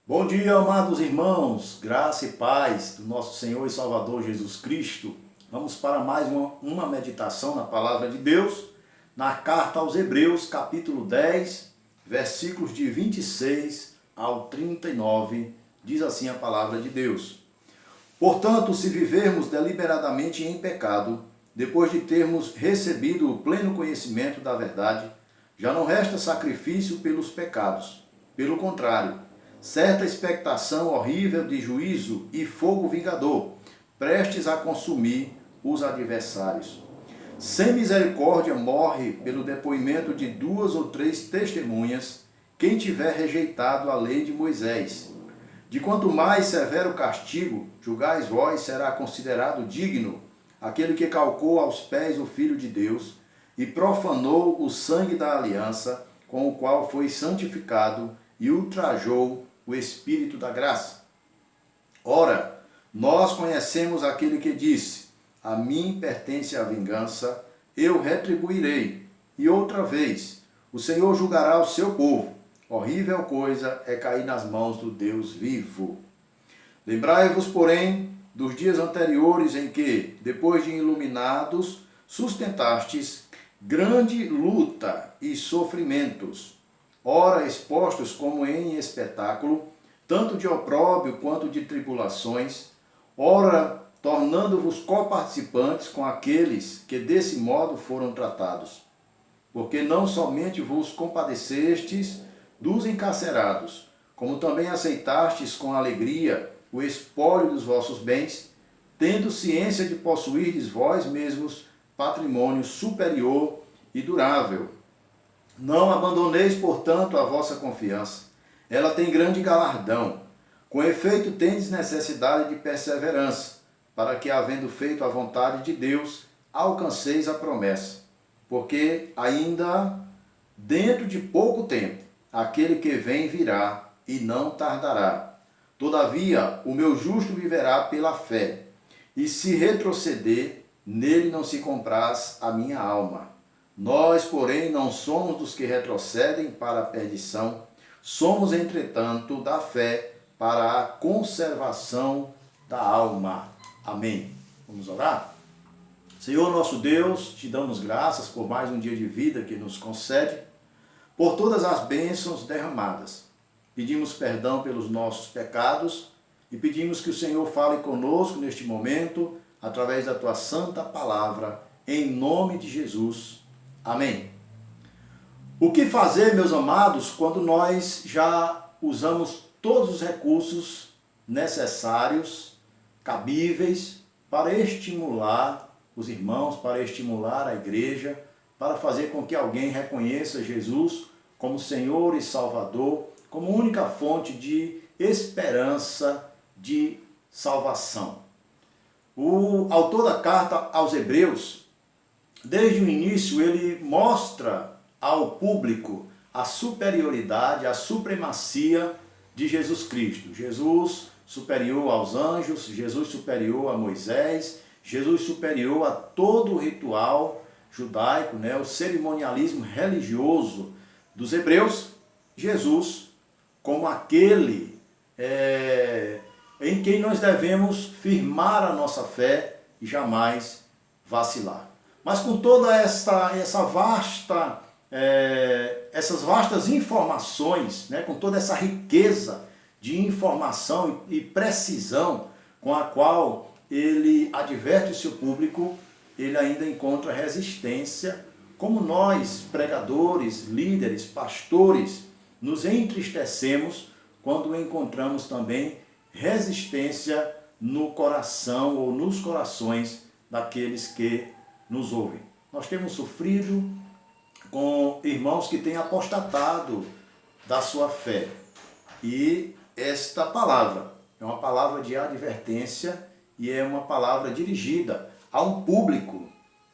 Bom dia, amados irmãos, graça e paz do nosso Senhor e Salvador Jesus Cristo. Vamos para mais uma meditação na Palavra de Deus, na Carta aos Hebreus, capítulo 10, versículos de 26 ao 39, diz assim a Palavra de Deus. Portanto, se vivermos deliberadamente em pecado, depois de termos recebido o pleno conhecimento da verdade, já não resta sacrifício pelos pecados. Pelo contrário, certa expectação horrível de juízo e fogo vingador, prestes a consumir os adversários. Sem misericórdia morre pelo depoimento de 2 ou 3 testemunhas quem tiver rejeitado a lei de Moisés. De quanto mais severo castigo, julgais vós, será considerado digno aquele que calcou aos pés o Filho de Deus e profanou o sangue da aliança, com o qual foi santificado e ultrajou o Espírito da graça. Ora, nós conhecemos aquele que disse: a mim pertence a vingança, eu retribuirei. E outra vez, o Senhor julgará o seu povo. Horrível coisa é cair nas mãos do Deus vivo. Lembrai-vos, porém, dos dias anteriores em que, depois de iluminados, sustentastes grande luta e sofrimentos, ora expostos como em espetáculo, tanto de opróbrio quanto de tribulações, ora tornando-vos coparticipantes com aqueles que desse modo foram tratados. Porque não somente vos compadecestes dos encarcerados, como também aceitastes com alegria o espólio dos vossos bens, tendo ciência de possuirdes vós mesmos patrimônio superior e durável. Não abandoneis, portanto, a vossa confiança. Ela tem grande galardão. Com efeito, tendes necessidade de perseverança, para que, havendo feito a vontade de Deus, alcanceis a promessa. Porque ainda dentro de pouco tempo, aquele que vem virá e não tardará. Todavia, o meu justo viverá pela fé, e se retroceder, nele não se compraz a minha alma. Nós, porém, não somos dos que retrocedem para a perdição, somos, entretanto, da fé para a conservação da alma. Amém. Vamos orar? Senhor nosso Deus, te damos graças por mais um dia de vida que nos concede, por todas as bênçãos derramadas. Pedimos perdão pelos nossos pecados e pedimos que o Senhor fale conosco neste momento, através da tua santa palavra, em nome de Jesus. Amém. O que fazer, meus amados, quando nós já usamos todos os recursos necessários, cabíveis, para estimular os irmãos, para estimular a igreja, para fazer com que alguém reconheça Jesus como Senhor e Salvador, como única fonte de esperança, de salvação? O autor da carta aos Hebreus, desde o início, ele mostra ao público a superioridade, a supremacia de Jesus Cristo. Jesus superior aos anjos, Jesus superior a Moisés, Jesus superior a todo o ritual judaico, o cerimonialismo religioso dos hebreus. Jesus como aquele em quem nós devemos firmar a nossa fé e jamais vacilar. Mas com toda essas vastas informações, com toda essa riqueza de informação e precisão com a qual ele adverte o seu público, ele ainda encontra resistência, como nós, pregadores, líderes, pastores, nos entristecemos quando encontramos também resistência no coração ou nos corações daqueles que nos ouvem. Nós temos sofrido com irmãos que têm apostatado da sua fé. E esta palavra é uma palavra de advertência e é uma palavra dirigida a um público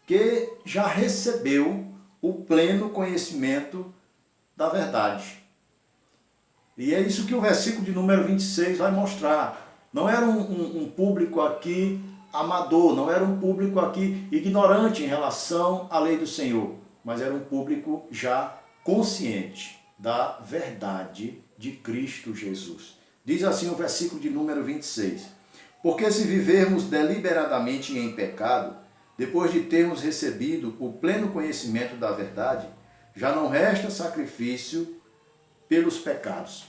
que já recebeu o pleno conhecimento da verdade. E é isso que o versículo de número 26 vai mostrar. Não era um público aqui amador, não era um público aqui ignorante em relação à lei do Senhor, mas era um público já consciente da verdade de Cristo Jesus, Diz assim o versículo de número 26. Porque se vivermos deliberadamente em pecado, depois de termos recebido o pleno conhecimento da verdade, já não resta sacrifício pelos pecados.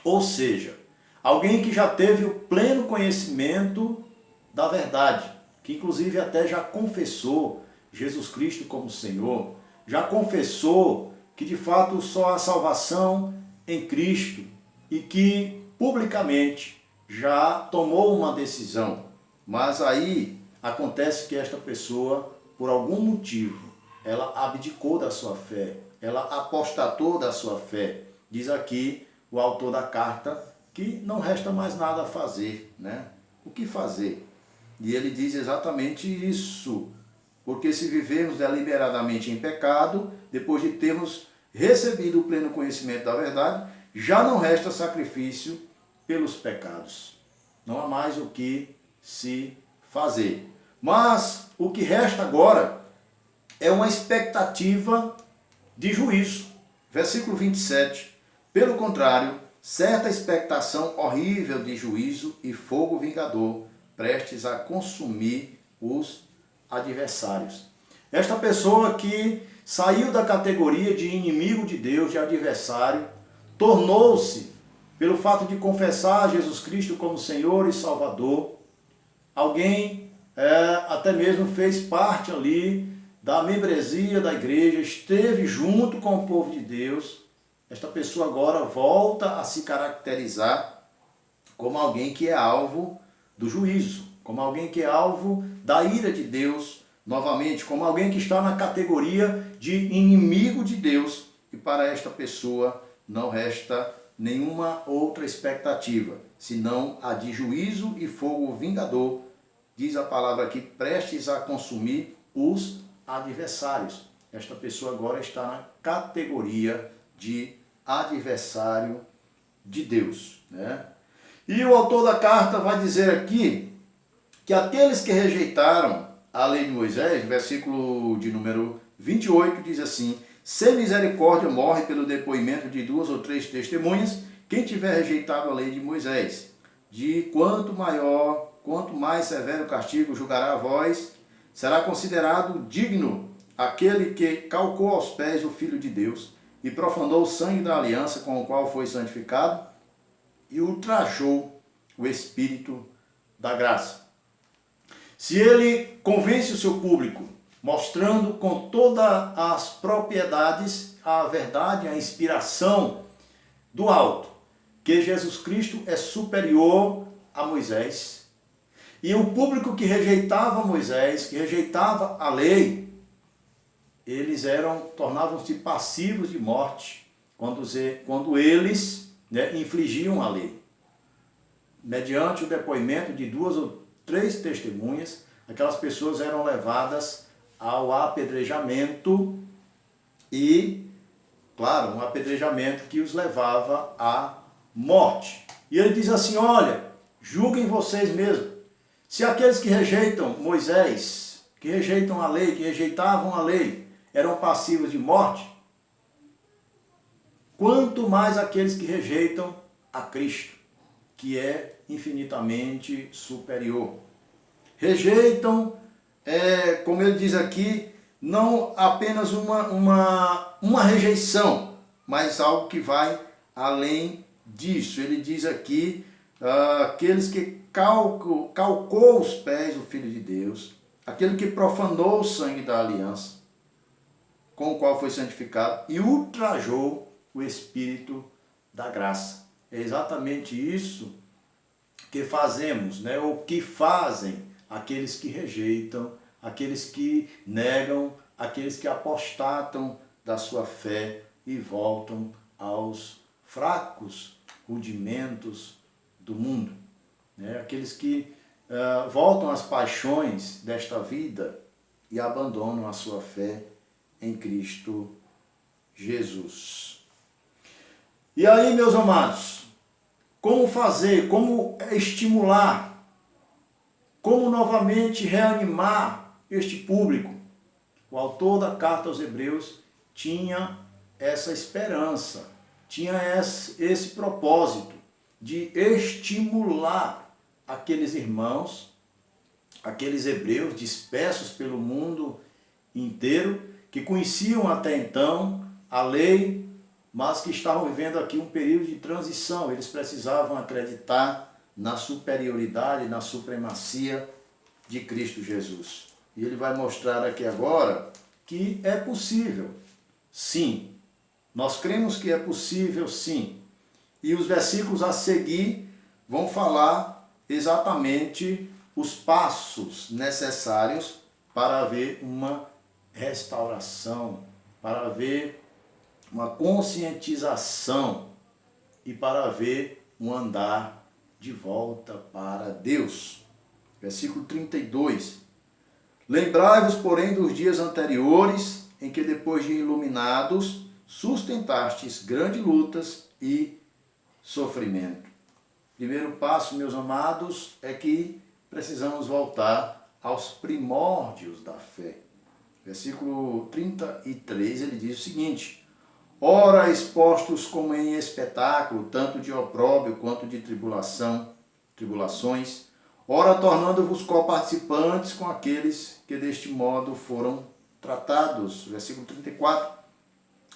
Ou seja, alguém que já teve o pleno conhecimento da verdade, que inclusive até já confessou Jesus Cristo como Senhor, já confessou que de fato só há salvação em Cristo e que publicamente já tomou uma decisão. Mas aí acontece que esta pessoa, por algum motivo, ela abdicou da sua fé, ela apostatou da sua fé. Diz aqui o autor da carta que não resta mais nada a fazer, né? O que fazer? E ele diz exatamente isso. Porque se vivermos deliberadamente em pecado, depois de termos recebido o pleno conhecimento da verdade, já não resta sacrifício pelos pecados. Não há mais o que se fazer. Mas o que resta agora é uma expectativa de juízo. Versículo 27. Pelo contrário, certa expectação horrível de juízo e fogo vingador, prestes a consumir os adversários. Esta pessoa que saiu da categoria de inimigo de Deus, de adversário, tornou-se, pelo fato de confessar Jesus Cristo como Senhor e Salvador, alguém até mesmo fez parte ali da membresia da igreja, esteve junto com o povo de Deus. Esta pessoa agora volta a se caracterizar como alguém que é alvo do juízo, como alguém que é alvo da ira de Deus, novamente, como alguém que está na categoria de inimigo de Deus. E para esta pessoa não resta nenhuma outra expectativa, senão a de juízo e fogo vingador, diz a palavra aqui, prestes a consumir os adversários. Esta pessoa agora está na categoria de adversário de Deus, né? E o autor da carta vai dizer aqui que aqueles que rejeitaram a lei de Moisés, versículo de número 28, diz assim: sem misericórdia morre pelo depoimento de 2 ou 3 testemunhas, quem tiver rejeitado a lei de Moisés. De quanto mais severo castigo julgará a vós, será considerado digno aquele que calcou aos pés o Filho de Deus e profanou o sangue da aliança com o qual foi santificado e ultrajou o Espírito da graça. Se ele convence o seu público, mostrando com todas as propriedades a verdade, a inspiração do alto, que Jesus Cristo é superior a Moisés, e o público que rejeitava Moisés, que rejeitava a lei, eles tornavam-se passivos de morte quando eles infligiam a lei. Mediante o depoimento de 2 ou 3 testemunhas, aquelas pessoas eram levadas ao apedrejamento e, claro, um apedrejamento que os levava à morte. E ele diz assim: olha, julguem vocês mesmos. Se aqueles que rejeitam Moisés, que rejeitam a lei, que rejeitavam a lei, eram passivos de morte, quanto mais aqueles que rejeitam a Cristo, que é infinitamente superior. Rejeitam, como ele diz aqui, não apenas uma rejeição, mas algo que vai além disso. Ele diz aqui, aqueles que calcou os pés do Filho de Deus, aquele que profanou o sangue da aliança, com o qual foi santificado, e ultrajou o Espírito da graça. É exatamente isso que fazemos, né? Ou que fazem aqueles que rejeitam, aqueles que negam, aqueles que apostatam da sua fé e voltam aos fracos rudimentos do mundo, né? Aqueles que voltam às paixões desta vida e abandonam a sua fé em Cristo Jesus. E aí, meus amados, como fazer, como estimular, como novamente reanimar este público? O autor da carta aos Hebreus tinha essa esperança, tinha esse propósito de estimular aqueles irmãos, aqueles hebreus dispersos pelo mundo inteiro, que conheciam até então a lei, mas que estavam vivendo aqui um período de transição. Eles precisavam acreditar na superioridade, na supremacia de Cristo Jesus. E ele vai mostrar aqui agora que é possível, sim. Nós cremos que é possível, sim. E os versículos a seguir vão falar exatamente os passos necessários para haver uma restauração, para haver uma conscientização e para haver um andar de volta para Deus. Versículo 32. Lembrai-vos, porém, dos dias anteriores, em que depois de iluminados, sustentastes grandes lutas e sofrimento. Primeiro passo, meus amados, é que precisamos voltar aos primórdios da fé. Versículo 33, ele diz o seguinte: ora, expostos como em espetáculo, tanto de opróbrio quanto de tribulações, ora, tornando-vos coparticipantes com aqueles que deste modo foram tratados. Versículo 34,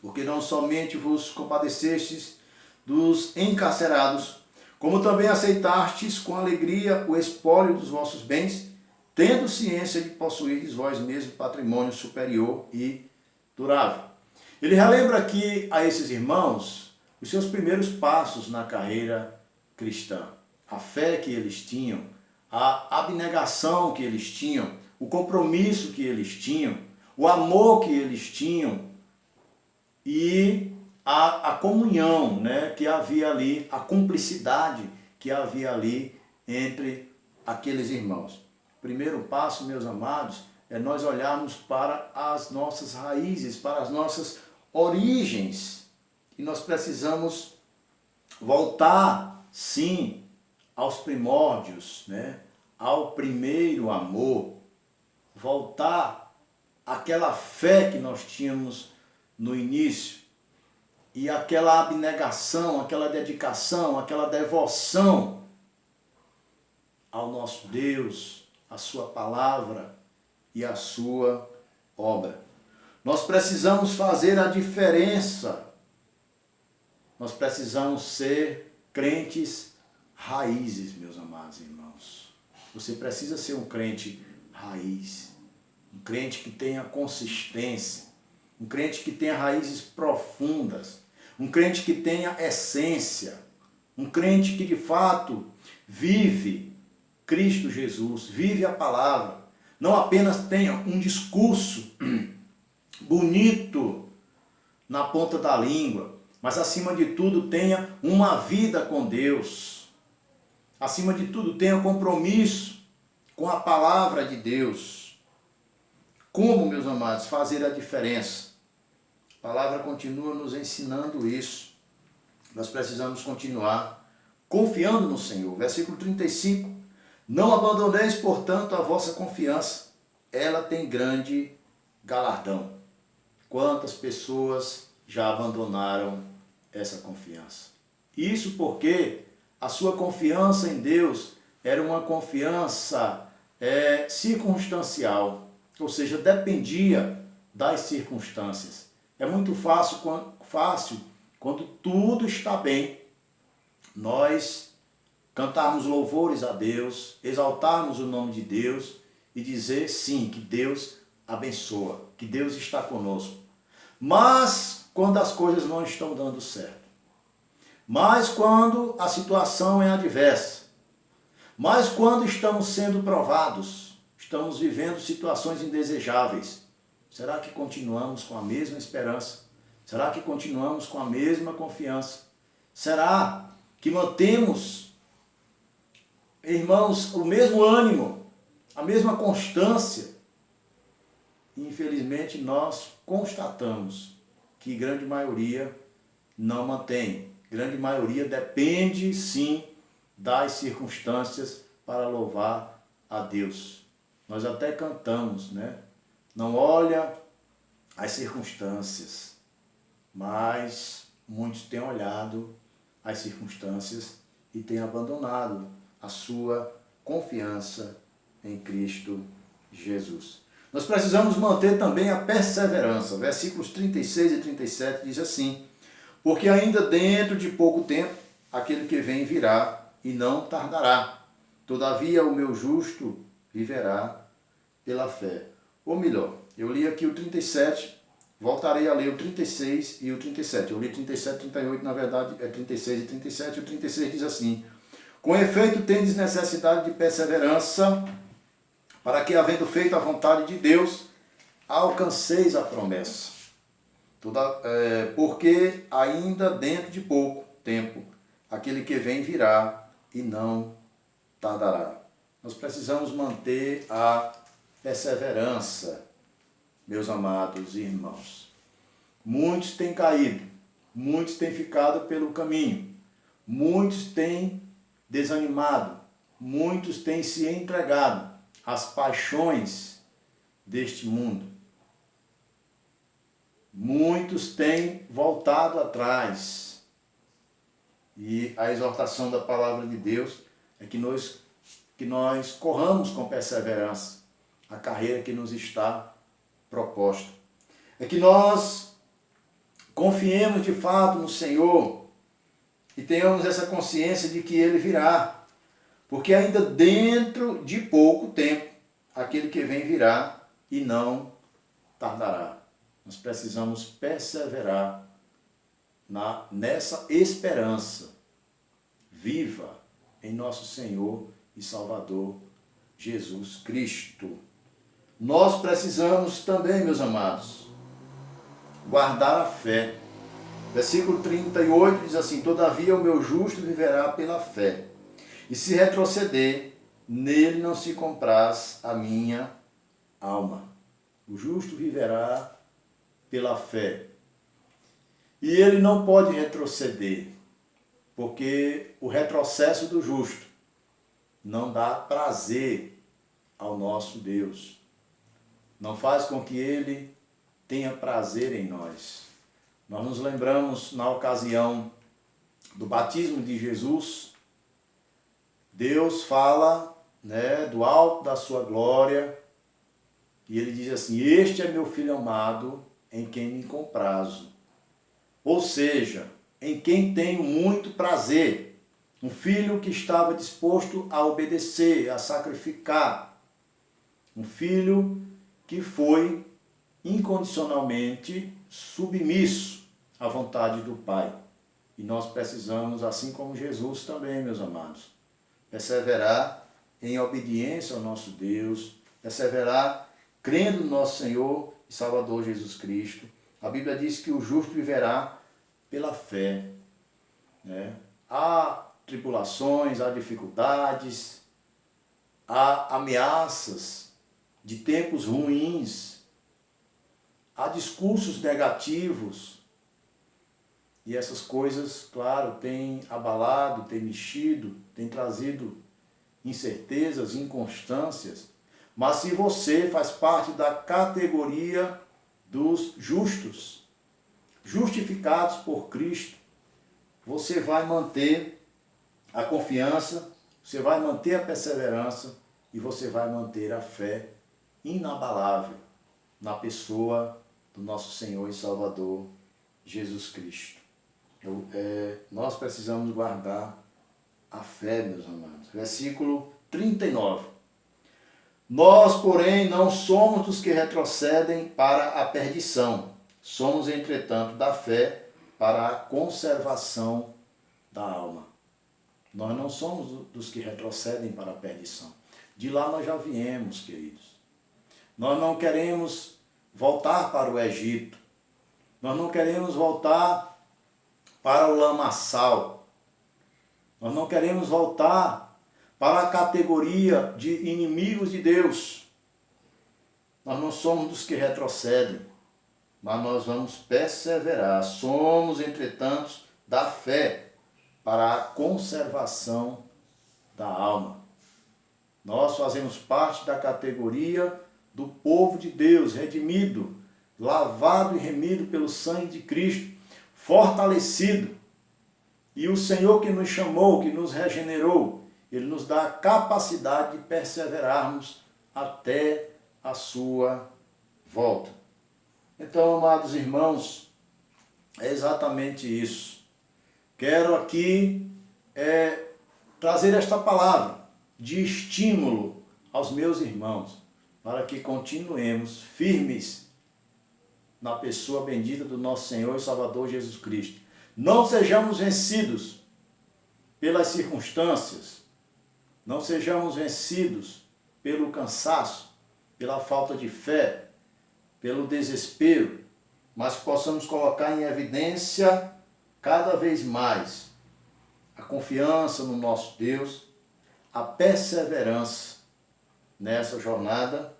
porque não somente vos compadecestes dos encarcerados, como também aceitastes com alegria o espólio dos vossos bens, tendo ciência de possuirdes vós mesmos patrimônio superior e durável. Ele relembra aqui a esses irmãos os seus primeiros passos na carreira cristã, a fé que eles tinham, a abnegação que eles tinham, o compromisso que eles tinham, o amor que eles tinham e a comunhão, né, que havia ali, a cumplicidade que havia ali entre aqueles irmãos. O primeiro passo, meus amados, é nós olharmos para as nossas raízes, para as nossas origens. E nós precisamos voltar, sim, aos primórdios, né, ao primeiro amor, voltar àquela fé que nós tínhamos no início, e aquela abnegação, aquela dedicação, aquela devoção ao nosso Deus, à sua palavra e à sua obra. Nós precisamos fazer a diferença. Nós precisamos ser crentes raízes, meus amados irmãos. Você precisa ser um crente raiz, um crente que tenha consistência, um crente que tenha raízes profundas, um crente que tenha essência, um crente que de fato vive Cristo Jesus, vive a palavra, não apenas tenha um discurso bonito na ponta da língua, mas acima de tudo tenha uma vida com Deus, acima de tudo tenha compromisso com a palavra de Deus. Como, meus amados, fazer a diferença? A palavra continua nos ensinando isso. Nós precisamos continuar confiando no Senhor. Versículo 35. Não abandoneis, portanto, a vossa confiança. Ela tem grande galardão. Quantas pessoas já abandonaram essa confiança? Isso porque a sua confiança em Deus era uma confiança circunstancial. Ou seja, dependia das circunstâncias. É muito fácil quando tudo está bem, nós cantarmos louvores a Deus, exaltarmos o nome de Deus e dizer sim, que Deus abençoa, que Deus está conosco. Mas quando as coisas não estão dando certo, mas quando a situação é adversa, mas quando estamos sendo provados, estamos vivendo situações indesejáveis, será que continuamos com a mesma esperança? Será que continuamos com a mesma confiança? Será que mantemos, irmãos, o mesmo ânimo, a mesma constância? Infelizmente, nós constatamos que grande maioria não mantém. Grande maioria depende, sim, das circunstâncias para louvar a Deus. Nós até cantamos, né? Não olha as circunstâncias, mas muitos têm olhado as circunstâncias e tem abandonado a sua confiança em Cristo Jesus. Nós precisamos manter também a perseverança. Versículos 36 e 37 diz assim: porque ainda dentro de pouco tempo, aquele que vem virá e não tardará. Todavia o meu justo viverá pela fé. Ou melhor, eu li aqui o 37, voltarei a ler o 36 e o 37. Eu li 37 e 38, na verdade é 36 e 37. O 36 diz assim: com efeito tendes necessidade de perseverança, para que, havendo feito a vontade de Deus, alcanceis a promessa. Porque ainda dentro de pouco tempo, aquele que vem virá e não tardará. Nós precisamos manter a perseverança, meus amados irmãos. Muitos têm caído, muitos têm ficado pelo caminho, muitos têm desanimado, muitos têm se entregado às paixões deste mundo. Muitos têm voltado atrás. E a exortação da palavra de Deus é que nós corramos com perseverança a carreira que nos está proposta. É que nós confiemos de fato no Senhor e tenhamos essa consciência de que Ele virá. Porque ainda dentro de pouco tempo, aquele que vem virá e não tardará. Nós precisamos perseverar nessa esperança viva em nosso Senhor e Salvador Jesus Cristo. Nós precisamos também, meus amados, guardar a fé. Versículo 38 diz assim: todavia o meu justo viverá pela fé, e se retroceder, nele não se compraz a minha alma. O justo viverá pela fé. E ele não pode retroceder, porque o retrocesso do justo não dá prazer ao nosso Deus. Não faz com que ele tenha prazer em nós. Nós nos lembramos na ocasião do batismo de Jesus, Deus fala, do alto da sua glória, e ele diz assim: este é meu filho amado, em quem me comprazo. Ou seja, em quem tenho muito prazer. Um filho que estava disposto a obedecer, a sacrificar. Um filho que foi incondicionalmente submisso à vontade do Pai. E nós precisamos, assim como Jesus também, meus amados, perseverar em obediência ao nosso Deus, perseverar crendo no nosso Senhor e Salvador Jesus Cristo. A Bíblia diz que o justo viverá pela fé. Há tribulações, há dificuldades, há ameaças de tempos ruins, há discursos negativos. E essas coisas, claro, têm abalado, têm mexido, têm trazido incertezas, inconstâncias. Mas se você faz parte da categoria dos justos, justificados por Cristo, você vai manter a confiança, você vai manter a perseverança e você vai manter a fé inabalável na pessoa do nosso Senhor e Salvador Jesus Cristo. Nós precisamos guardar a fé, meus amados. Versículo 39. Nós, porém, não somos dos que retrocedem para a perdição. Somos, entretanto, da fé para a conservação da alma. Nós não somos dos que retrocedem para a perdição. De lá nós já viemos, queridos. Nós não queremos voltar para o Egito. Nós não queremos voltar para o lamaçal. Nós não queremos voltar para a categoria de inimigos de Deus. Nós não somos dos que retrocedem, mas nós vamos perseverar. Somos, entretanto, da fé para a conservação da alma. Nós fazemos parte da categoria do povo de Deus, redimido, lavado e remido pelo sangue de Cristo, fortalecido E o Senhor que nos chamou, que nos regenerou, Ele nos dá a capacidade de perseverarmos até a sua volta. Então, amados irmãos, é exatamente isso. Quero aqui trazer esta palavra de estímulo aos meus irmãos, para que continuemos firmes na pessoa bendita do nosso Senhor e Salvador Jesus Cristo. Não sejamos vencidos pelas circunstâncias, não sejamos vencidos pelo cansaço, pela falta de fé, pelo desespero, mas possamos colocar em evidência cada vez mais a confiança no nosso Deus, a perseverança nessa jornada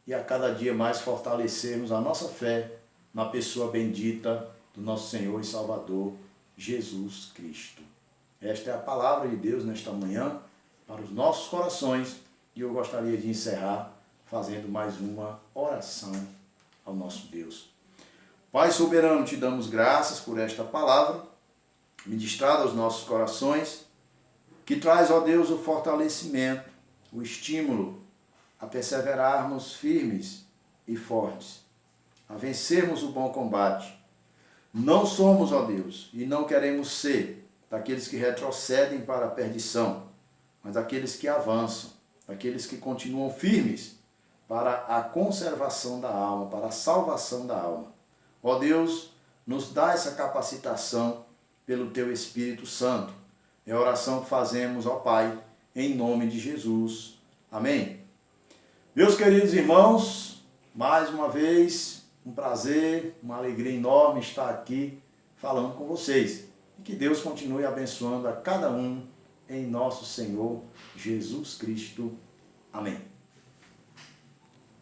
e a cada dia mais fortalecermos a nossa fé na pessoa bendita do nosso Senhor e Salvador, Jesus Cristo. Esta é a palavra de Deus nesta manhã para os nossos corações e eu gostaria de encerrar fazendo mais uma oração ao nosso Deus. Pai soberano, te damos graças por esta palavra, ministrada aos nossos corações, que traz, ó Deus, o fortalecimento, o estímulo a perseverarmos firmes e fortes, a vencermos o bom combate. Não somos, ó Deus, e não queremos ser daqueles que retrocedem para a perdição, mas daqueles que avançam, daqueles que continuam firmes para a conservação da alma, para a salvação da alma. Ó Deus, nos dá essa capacitação pelo Teu Espírito Santo. É a oração que fazemos, ó Pai, em nome de Jesus. Amém. Meus queridos irmãos, mais uma vez, um prazer, uma alegria enorme estar aqui falando com vocês. E que Deus continue abençoando a cada um em nosso Senhor Jesus Cristo. Amém.